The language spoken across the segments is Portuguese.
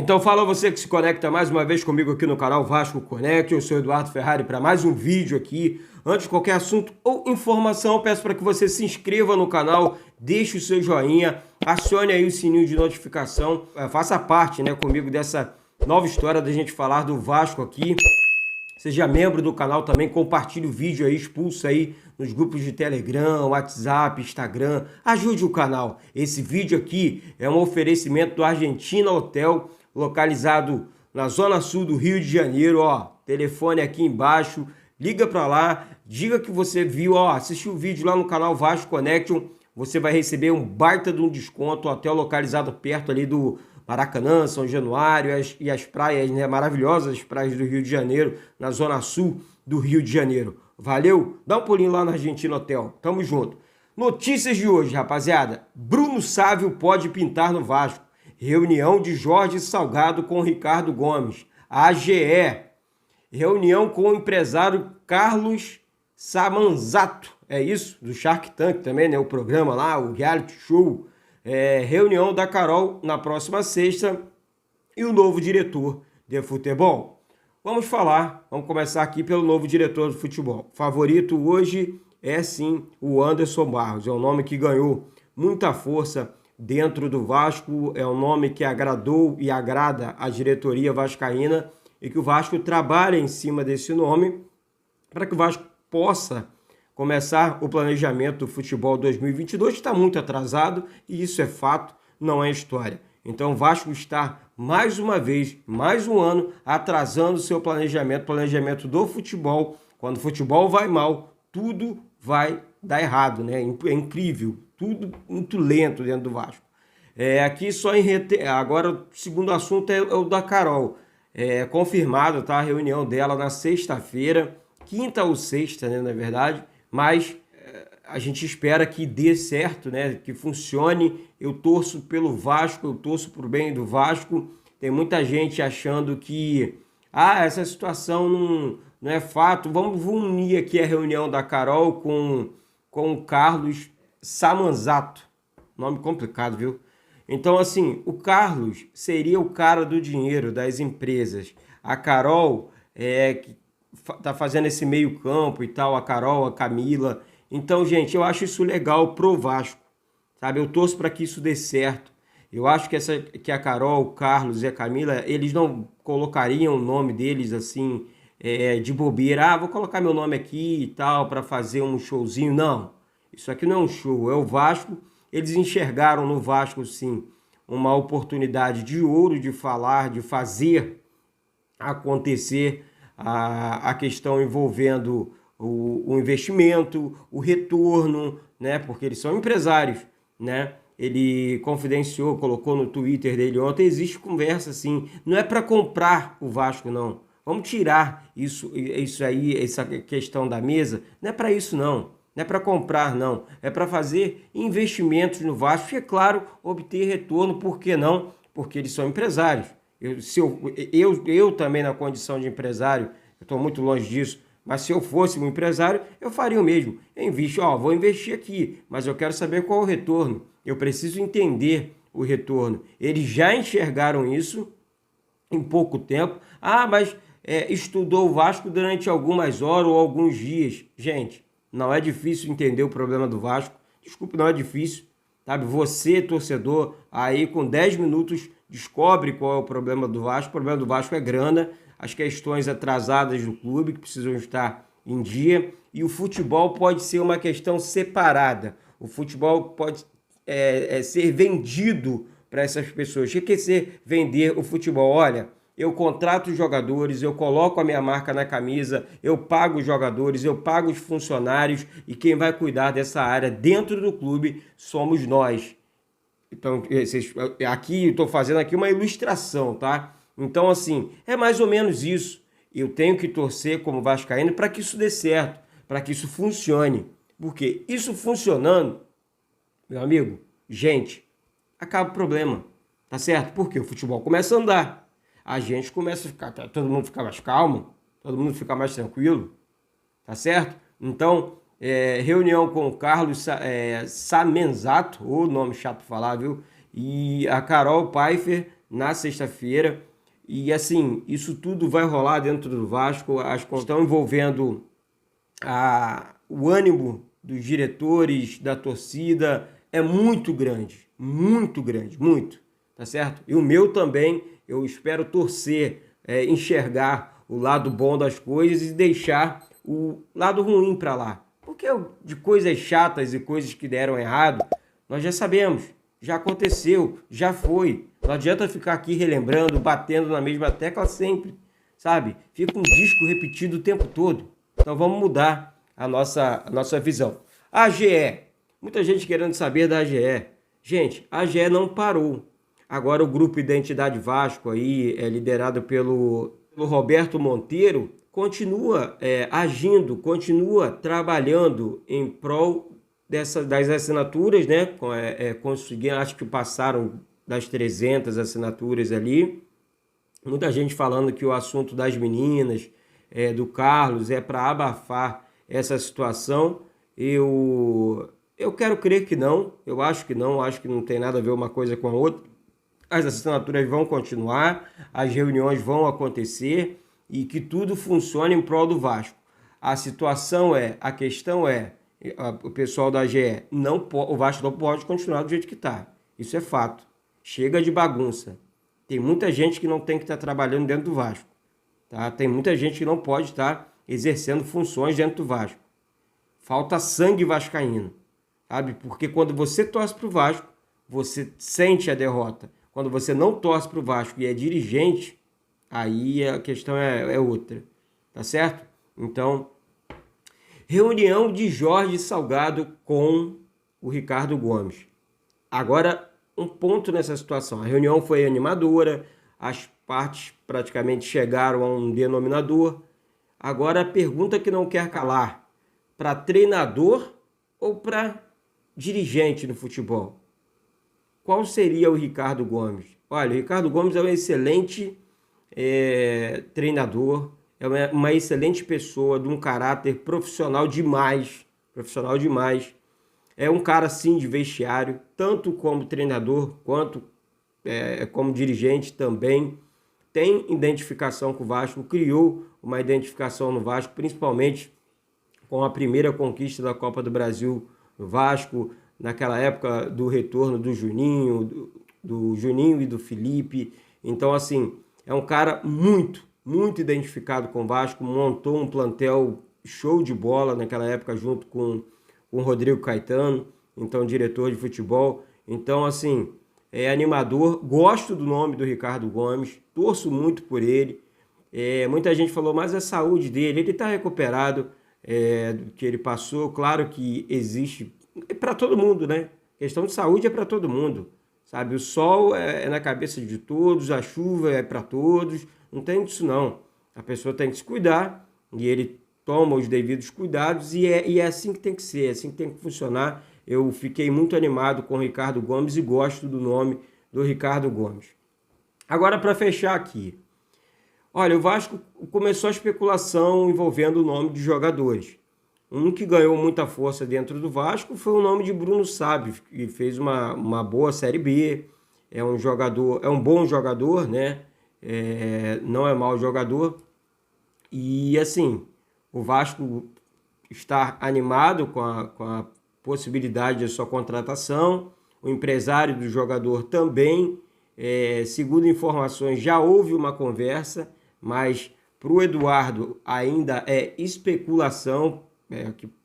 Então fala você que se conecta mais uma vez comigo aqui no canal Vasco Connect. Eu sou Eduardo Ferrari para mais um vídeo aqui. Antes de qualquer assunto ou informação, eu peço para que você se inscreva no canal, deixe o seu joinha, acione aí o sininho de notificação, faça parte, né, comigo dessa nova história da gente falar do Vasco aqui. Seja membro do canal também, compartilhe o vídeo aí, expulsa aí nos grupos de Telegram, WhatsApp, Instagram, ajude o canal. Esse vídeo aqui é um oferecimento do Argentina Hotel, localizado na zona sul do Rio de Janeiro, ó, telefone aqui embaixo, liga para lá, diga que você viu, ó, assistiu o vídeo lá no canal Vasco Connection, você vai receber um baita de um desconto, hotel localizado perto ali do Maracanã, São Januário e as praias, né, maravilhosas, as praias do Rio de Janeiro, na zona sul do Rio de Janeiro. Valeu? Dá um pulinho lá no Argentina Hotel. Tamo junto. Notícias de hoje, rapaziada. Bruno Sávio pode pintar no Vasco. Reunião de Jorge Salgado com Ricardo Gomes. AGE. Reunião com o empresário Carlos Samanzato. É isso? Do Shark Tank também, né? O programa lá, o reality show. Reunião da Carol na próxima sexta. E o novo diretor de futebol. Vamos começar aqui pelo novo diretor de futebol. Favorito hoje é sim o Anderson Barros. É um nome que ganhou muita força dentro do Vasco, é um nome que agradou e agrada a diretoria vascaína e que o Vasco trabalha em cima desse nome para que o Vasco possa começar o planejamento do futebol 2022, que está muito atrasado e isso é fato, não é história. Então o Vasco está mais uma vez, mais um ano, atrasando o seu planejamento do futebol. Quando o futebol vai mal, tudo vai dar errado, né? É incrível, tudo muito lento dentro do Vasco. Aqui só agora o segundo assunto é o da Carol. Confirmado, tá? A reunião dela na sexta-feira, quinta ou sexta, né, na verdade, mas a gente espera que dê certo, né? Que funcione. Eu torço pelo Vasco, eu torço por bem do Vasco. Tem muita gente achando que essa situação não é fato. Vamos unir aqui a reunião da Carol com o Carlos Samanzato. Nome complicado, viu? Então, assim, o Carlos seria o cara do dinheiro das empresas. A Carol que tá fazendo esse meio campo e tal, a Carol, a Camila. Então, gente, eu acho isso legal pro Vasco, sabe? Eu torço para que isso dê certo. Eu acho que a Carol, o Carlos e a Camila, eles não colocariam o nome deles assim, de bobeira. Vou colocar meu nome aqui e tal, para fazer um showzinho. Não, isso aqui não é um show, é o Vasco. Eles enxergaram no Vasco, sim, uma oportunidade de ouro de falar, de fazer acontecer a questão envolvendo o investimento, o retorno, né? Porque eles são empresários, né? Ele confidenciou, colocou no Twitter dele ontem, existe conversa assim, não é para comprar o Vasco, não. Vamos tirar isso aí, essa questão da mesa, não é para isso não. Não é para comprar, não. É para fazer investimentos no Vasco e, é claro, obter retorno. Por que não? Porque eles são empresários. Eu também, na condição de empresário, eu estou muito longe disso, mas se eu fosse um empresário, eu faria o mesmo. Vou investir aqui, mas eu quero saber qual é o retorno. Eu preciso entender o retorno. Eles já enxergaram isso em pouco tempo. Mas estudou o Vasco durante algumas horas ou alguns dias. Gente, não é difícil entender o problema do Vasco. Desculpe, não é difícil. Sabe? Você, torcedor, aí com 10 minutos descobre qual é o problema do Vasco. O problema do Vasco é grana, as questões atrasadas do clube que precisam estar em dia. E o futebol pode ser uma questão separada. O futebol pode ser vendido para essas pessoas. O que é ser vender o futebol? Olha, eu contrato os jogadores, eu coloco a minha marca na camisa, eu pago os jogadores, eu pago os funcionários e quem vai cuidar dessa área dentro do clube somos nós. Então, aqui estou fazendo aqui uma ilustração, tá? Então, assim, é mais ou menos isso. Eu tenho que torcer como vascaíno para que isso dê certo, para que isso funcione. Porque isso funcionando, meu amigo, gente, acaba o problema, tá certo? Porque o futebol começa a andar. A gente começa a ficar, todo mundo fica mais calmo, todo mundo fica mais tranquilo, tá certo? Então, reunião com o Carlos Samanzato, o nome chato pra falar, viu? E a Carol Pfeiffer na sexta-feira. E assim, isso tudo vai rolar dentro do Vasco. As coisas estão envolvendo o ânimo dos diretores, da torcida, é muito grande, muito, tá certo? E o meu também, eu espero torcer, enxergar o lado bom das coisas e deixar o lado ruim para lá. Porque de coisas chatas e coisas que deram errado, nós já sabemos, já aconteceu, já foi. Não adianta ficar aqui relembrando, batendo na mesma tecla sempre, sabe? Fica um disco repetido o tempo todo. Então vamos mudar a nossa visão. A AGE, muita gente querendo saber da AGE. Gente, a AGE não parou. Agora o grupo Identidade Vasco, aí, liderado pelo Roberto Monteiro, continua agindo, continua trabalhando em prol das assinaturas, né? Conseguindo, acho que passaram das 300 assinaturas ali. Muita gente falando que o assunto das meninas, do Carlos, é para abafar essa situação. Eu quero crer que não, eu acho que não tem nada a ver uma coisa com a outra. As assinaturas vão continuar, as reuniões vão acontecer e que tudo funcione em prol do Vasco. A questão é, o pessoal da AGE, o Vasco não pode continuar do jeito que está. Isso é fato. Chega de bagunça. Tem muita gente que não tem que estar trabalhando dentro do Vasco. Tá? Tem muita gente que não pode estar exercendo funções dentro do Vasco. Falta sangue vascaíno, sabe? Porque quando você torce para o Vasco, você sente a derrota. Quando você não torce para o Vasco e é dirigente, aí a questão é outra, tá certo? Então, reunião de Jorge Salgado com o Ricardo Gomes. Agora, um ponto nessa situação. A reunião foi animadora, as partes praticamente chegaram a um denominador. Agora, a pergunta que não quer calar: para treinador ou para dirigente no futebol? Qual seria o Ricardo Gomes? Olha, o Ricardo Gomes é um excelente treinador, é uma excelente pessoa, de um caráter profissional demais, É um cara, sim, de vestiário, tanto como treinador, quanto como dirigente também. Tem identificação com o Vasco, criou uma identificação no Vasco, principalmente com a primeira conquista da Copa do Brasil no Vasco, naquela época do retorno do Juninho, do Juninho e do Felipe. Então, assim, é um cara muito identificado com o Vasco, montou um plantel show de bola naquela época junto com o Rodrigo Caetano, então diretor de futebol. Então, assim, é animador, gosto do nome do Ricardo Gomes, torço muito por ele. Muita gente falou, mas a saúde dele, ele está recuperado do que ele passou. Claro que existe, para todo mundo, né? Questão de saúde é para todo mundo, sabe? O sol é na cabeça de todos, a chuva é para todos, não tem disso não. A pessoa tem que se cuidar e ele toma os devidos cuidados e é assim que tem que ser, é assim que tem que funcionar. Eu fiquei muito animado com o Ricardo Gomes e gosto do nome do Ricardo Gomes. Agora, para fechar aqui, olha, o Vasco começou a especulação envolvendo o nome de jogadores. Um que ganhou muita força dentro do Vasco foi o nome de Bruno Sábio, que fez uma boa Série B, é um bom jogador, né? Não é mau jogador. E assim, o Vasco está animado com a possibilidade de sua contratação, o empresário do jogador também. Segundo informações, já houve uma conversa, mas para o Eduardo ainda é especulação,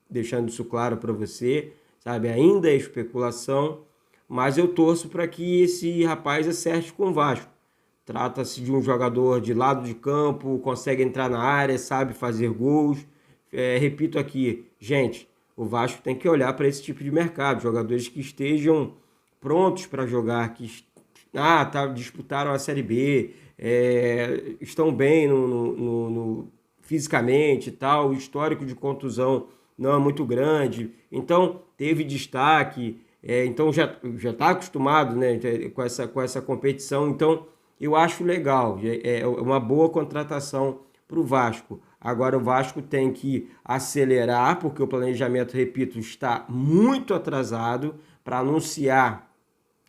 deixando isso claro para você, sabe? Ainda é especulação, mas eu torço para que esse rapaz acerte com o Vasco. Trata-se de um jogador de lado de campo, consegue entrar na área, sabe fazer gols. Repito aqui, gente, o Vasco tem que olhar para esse tipo de mercado, jogadores que estejam prontos para jogar, que disputaram a Série B, estão bem fisicamente e tal, o histórico de contusão não é muito grande, então teve destaque, então já está acostumado, né, com essa competição. Então eu acho legal, é uma boa contratação para o Vasco. Agora o Vasco tem que acelerar, porque o planejamento, repito, está muito atrasado para anunciar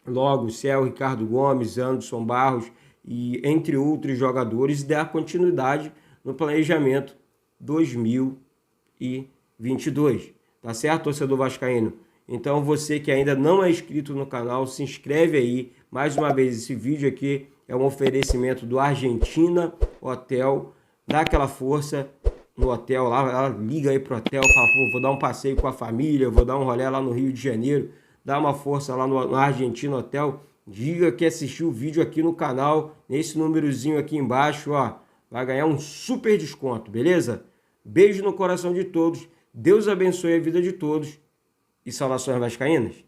logo Céu, Ricardo Gomes, Anderson Barros e entre outros jogadores, e dar continuidade no planejamento 2022. Tá certo, torcedor vascaíno? Então você que ainda não é inscrito no canal, se inscreve aí. Mais uma vez, esse vídeo aqui é um oferecimento do Argentina Hotel. Dá aquela força no hotel lá, liga aí pro hotel, fala, pô, vou dar um passeio com a família, vou dar um rolê lá no Rio de Janeiro, dá uma força lá no Argentina Hotel, diga que assistiu o vídeo aqui no canal, nesse númerozinho aqui embaixo, ó, vai ganhar um super desconto, beleza? Beijo no coração de todos, Deus abençoe a vida de todos e saudações vascaínas.